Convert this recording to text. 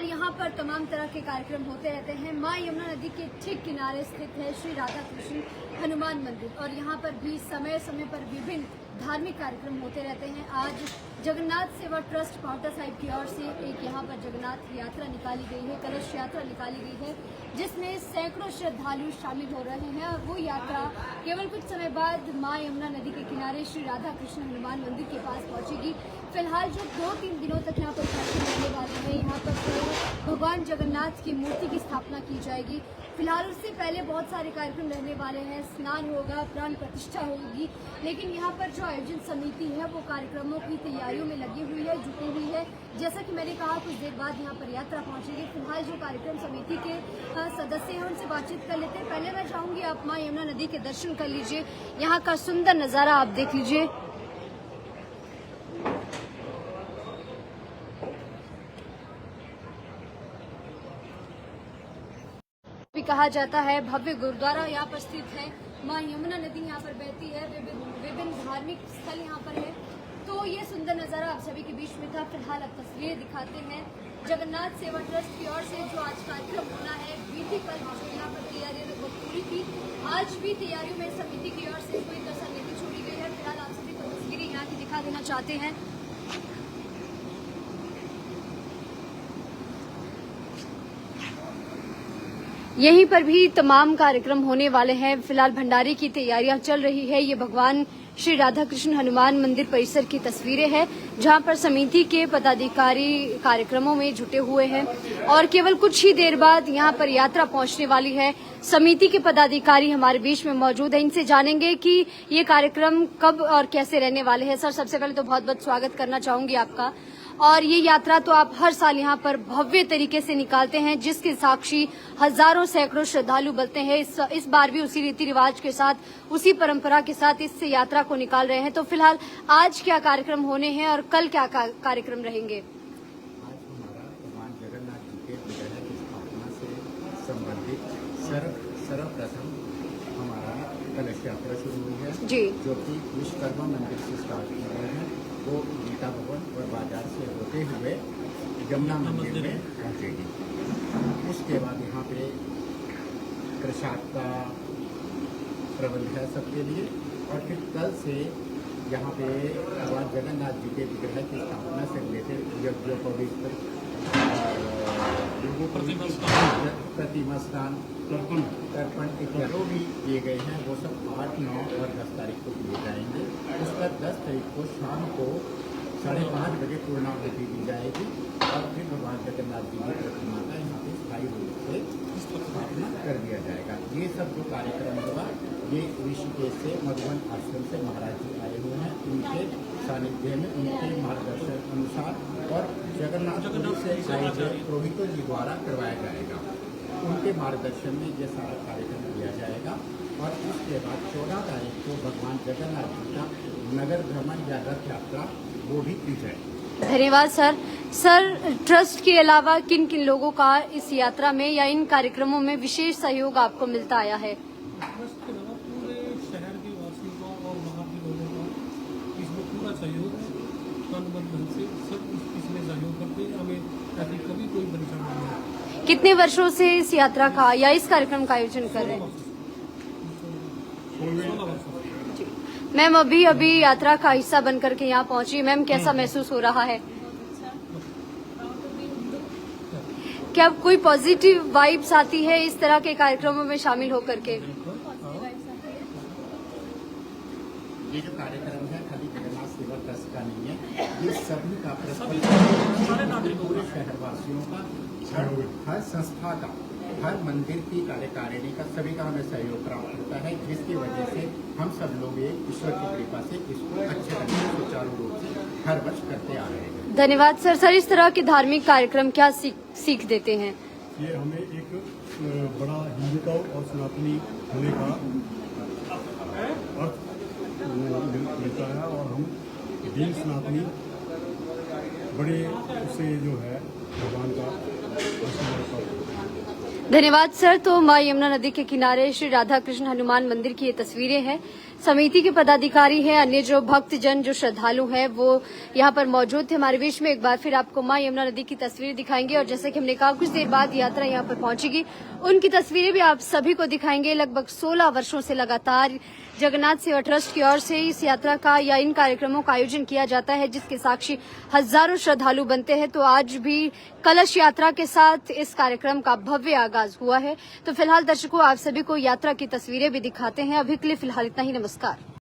और यहाँ पर तमाम तरह के कार्यक्रम होते रहते हैं। माँ यमुना नदी के ठीक किनारे स्थित है श्री राधा कृष्ण हनुमान मंदिर और यहाँ पर भी समय समय पर विभिन्न धार्मिक कार्यक्रम होते रहते हैं। आज जगन्नाथ सेवा ट्रस्ट पाउटा साहिब की ओर से एक यहाँ पर जगन्नाथ यात्रा निकाली गई है, कलश यात्रा निकाली गई है, जिसमें सैकड़ों श्रद्धालु शामिल हो रहे हैं और वो यात्रा केवल कुछ समय बाद माँ यमुना नदी के किनारे श्री राधा कृष्ण हनुमान मंदिर के पास पहुंचेगी। फिलहाल जो 2-3 दिनों तक यहाँ पर कार्यक्रम रहने वाले हैं, यहाँ पर भगवान जगन्नाथ की मूर्ति की स्थापना की जाएगी। फिलहाल उससे पहले बहुत सारे कार्यक्रम रहने वाले हैं, स्नान होगा, प्राण प्रतिष्ठा होगी, लेकिन यहाँ पर जो आयोजन समिति है वो कार्यक्रमों की तैयारियों में लगी हुई है, जुटी हुई है। जैसा कि मैंने कहा कुछ देर बाद यहाँ पर यात्रा पहुंचेगी। फिलहाल जो कार्यक्रम समिति के सदस्य हैं उनसे बातचीत कर लेते हैं। पहले मैं चाहूंगी आप माँ यमुना नदी के दर्शन कर लीजिए, यहाँ का सुंदर नजारा आप देख लीजिए। भी कहा जाता है भव्य गुरुद्वारा यहाँ पर स्थित है। माँ यमुना नदी यहाँ पर बहती है, विभिन्न धार्मिक स्थल यहाँ पर है। तो ये सुंदर नजारा आप सभी के बीच में था। फिलहाल अब तस्वीरें दिखाते हैं जगन्नाथ सेवा ट्रस्ट की ओर से जो आज कार्यक्रम होना है। बीती कल जो यहाँ पर तैयारियां लगभग पूरी थी, आज भी तैयारियों में समिति की ओर से कोई कसर नहीं छोड़ी गई है। फिलहाल आप सभी को तस्वीरें यहाँ की दिखा देना चाहते हैं। यहीं पर भी तमाम कार्यक्रम होने वाले हैं। फिलहाल भंडारे की तैयारियां चल रही है। ये भगवान श्री राधा कृष्ण हनुमान मंदिर परिसर की तस्वीरें हैं, जहां पर समिति के पदाधिकारी कार्यक्रमों में जुटे हुए हैं और केवल कुछ ही देर बाद यहां पर यात्रा पहुंचने वाली है। समिति के पदाधिकारी हमारे बीच में मौजूद हैं, इनसे जानेंगे कि ये कार्यक्रम कब और कैसे रहने वाले हैं। सर, सबसे पहले तो बहुत बहुत स्वागत करना चाहूंगी आपका। और ये यात्रा तो आप हर साल यहाँ पर भव्य तरीके से निकालते हैं, जिसके साक्षी हजारों सैकड़ों श्रद्धालु बनते हैं। इस बार भी उसी रीति रिवाज के साथ, उसी परंपरा के साथ इस यात्रा को निकाल रहे हैं। तो फिलहाल आज क्या कार्यक्रम होने हैं और कल क्या कार्यक्रम रहेंगे? आज हमारा भगवान जगन्नाथ जी के विग्रह की स्थापना से संबंधित सर्वप्रथम हमारा कलश यात्रा शुरू हुई है जी, जो कि विश्वकर्मा मंदिर से स्टार्ट की गई है। वो गीता भवन और बाजार से होते हुए यमुना मंदिर में पहुंचेगी। उसके बाद यहाँ पे प्रसाद का प्रबंध है सबके लिए और फिर कल से यहाँ पे भगवान जगन्नाथ जी के विग्रह की स्थापना से रिलेटेड यज्ञोपवीत प्रतिमा स्नान, तर्पण इत्यादि भी किए गए हैं। वो सब 8, 9 और 10 तारीख को किए जाएंगे। उस पर 10 तारीख को शाम को 5:30 बजे पूर्णाहुति दी जाएगी और फिर भगवान जगन्नाथ जी की प्रतिमा का यहाँ पे स्थायी रूप से स्थापना कर दिया जाएगा। ये सब जो कार्यक्रम होगा ये ऋषिकेश से मधुबन आश्रम से महाराज जी आए हुए हैं, उनके सानिध्य में उनके मार्गदर्शन अनुसार और जगन्नाथ से आए हुए पुरोहितों जी द्वारा करवाया जाएगा। उनके मार्गदर्शन में ये सारा कार्यक्रम किया जाएगा और उसके बाद 14 तारीख को भगवान जगन्नाथ जी का नगर भ्रमण या रथ यात्रा वो भी की जाएगी। धन्यवाद सर। सर, ट्रस्ट के अलावा किन किन लोगों का इस यात्रा में या इन कार्यक्रमों में विशेष सहयोग आपको मिलता आया है? ट्रस्ट के अलावा पूरे शहर के वासियों का और वहाँ के लोगों का इसमें पूरा सहयोग है। तन-मन धन से सब इसमें सहयोग करते हैं। हमें ऐसी कभी कोई परेशानी नहीं है। कितने वर्षों से इस यात्रा का या इस कार्यक्रम का आयोजन कर रहे हैं? 16 वर्षों। मैम, अभी यात्रा का हिस्सा बनकर के यहाँ पहुंची, मैम कैसा महसूस हो रहा है? क्या कोई पॉजिटिव वाइब्स आती है इस तरह के कार्यक्रमों में शामिल होकर के? ये जो कार्यक्रम है खाली जगन्नाथ सेवा ट्रस्ट का नहीं है, ये सभी का सारे नागरिकों, पूरे शहरवासियों का, हर संस्था का, हर मंदिर की कार्यकारिणी का, सभी का हमें सहयोग प्राप्त होता है, जिसकी वजह से हम सब लोग ये ईश्वर की कृपा से इसको अच्छे ढंग से सुचारू रूप से हर वर्ष करते आ रहे हैं। धन्यवाद सर। सर, इस तरह के धार्मिक कार्यक्रम क्या सीख देते हैं? ये हमें एक बड़ा हिंदुत्व और सनातनी होने का अर्थ मिलता है और हम दीन सनातनी बड़े उससे जो है भगवान का आशीर्वाद पाते हैं। धन्यवाद सर। तो माँ यमुना नदी के किनारे श्री राधा कृष्ण हनुमान मंदिर की ये तस्वीरें हैं। समिति के पदाधिकारी हैं, अन्य जो भक्तजन जो श्रद्धालु हैं वो यहाँ पर मौजूद थे हमारे बीच में। एक बार फिर आपको मां यमुना नदी की तस्वीर दिखाएंगे और जैसे कि हमने कहा कुछ देर बाद यात्रा यहाँ पर पहुंचेगी, उनकी तस्वीरें भी आप सभी को दिखाएंगे। लगभग 16 वर्षों से लगातार जगन्नाथ सेवा ट्रस्ट की ओर से इस यात्रा का या इन कार्यक्रमों का आयोजन किया जाता है, जिसके साक्षी हजारों श्रद्धालु बनते हैं। तो आज भी कलश यात्रा के साथ इस कार्यक्रम का भव्य आगाज हुआ है। तो फिलहाल दर्शकों, आप सभी को यात्रा की तस्वीरें भी दिखाते हैं। अभी के लिए फिलहाल इतना ही। नमस्कार।